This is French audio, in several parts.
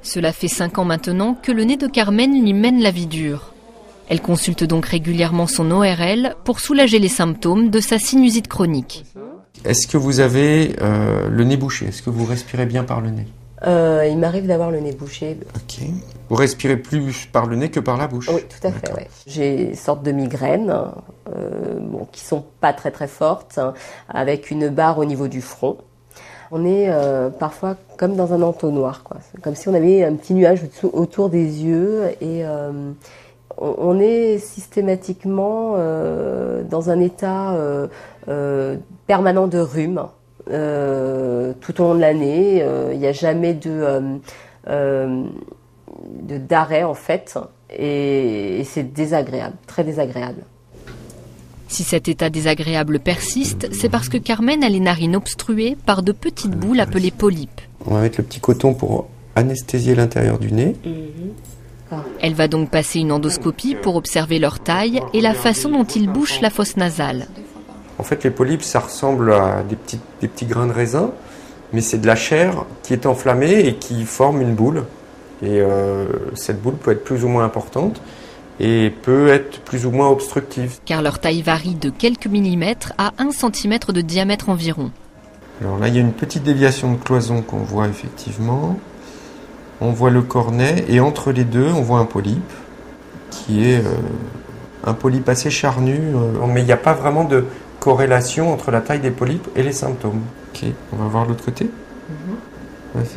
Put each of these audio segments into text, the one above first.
Cela fait 5 ans maintenant que le nez de Carmen lui mène la vie dure. Elle consulte donc régulièrement son ORL pour soulager les symptômes de sa sinusite chronique. Est-ce que vous avez le nez bouché? Est-ce que vous respirez bien par le nez? Il m'arrive d'avoir le nez bouché. Ok. Vous respirez plus par le nez que par la bouche? Oui, tout à fait. Ouais. J'ai une sorte de migraines qui sont pas très très fortes, avec une barre au niveau du front. On est parfois comme dans un entonnoir, quoi. C'est comme si on avait un petit nuage autour des yeux et on est systématiquement dans un état permanent de rhume tout au long de l'année. Il n'y a jamais d'arrêt en fait et c'est désagréable, très désagréable. Si cet état désagréable persiste, c'est parce que Carmen a les narines obstruées par de petites boules appelées polypes. On va mettre le petit coton pour anesthésier l'intérieur du nez. Elle va donc passer une endoscopie pour observer leur taille et la façon dont ils bouchent la fosse nasale. En fait, les polypes, ça ressemble à des petits grains de raisin, mais c'est de la chair qui est enflammée et qui forme une boule. Et cette boule peut être plus ou moins importante et peut être plus ou moins obstructive. Car leur taille varie de quelques millimètres à 1 cm de diamètre environ. Alors là, il y a une petite déviation de cloison qu'on voit effectivement. On voit le cornet et entre les deux, on voit un polype qui est un polype assez charnu. Mais il n'y a pas vraiment de corrélation entre la taille des polypes et les symptômes. Ok, on va voir l'autre côté.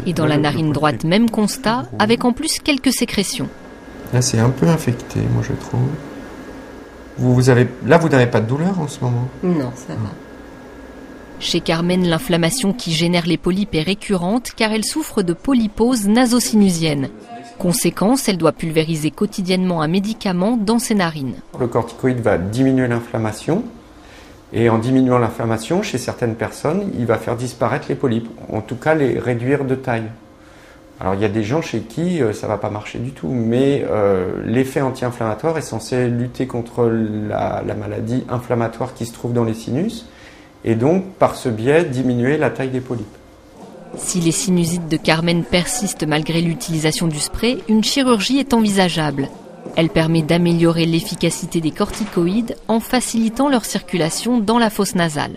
Et dans la narine droite, même constat, avec en plus quelques sécrétions. Là, c'est un peu infecté, moi je trouve. Là, vous n'avez pas de douleur en ce moment? Non, ça va. Chez Carmen, l'inflammation qui génère les polypes est récurrente car elle souffre de polypose nasosinusienne. Conséquence, elle doit pulvériser quotidiennement un médicament dans ses narines. Le corticoïde va diminuer l'inflammation. Et en diminuant l'inflammation, chez certaines personnes, il va faire disparaître les polypes. En tout cas, les réduire de taille. Alors, il y a des gens chez qui ça ne va pas marcher du tout. Mais l'effet anti-inflammatoire est censé lutter contre la maladie inflammatoire qui se trouve dans les sinus. Et donc, par ce biais, diminuer la taille des polypes. Si les sinusites de Carmen persistent malgré l'utilisation du spray, une chirurgie est envisageable. Elle permet d'améliorer l'efficacité des corticoïdes en facilitant leur circulation dans la fosse nasale.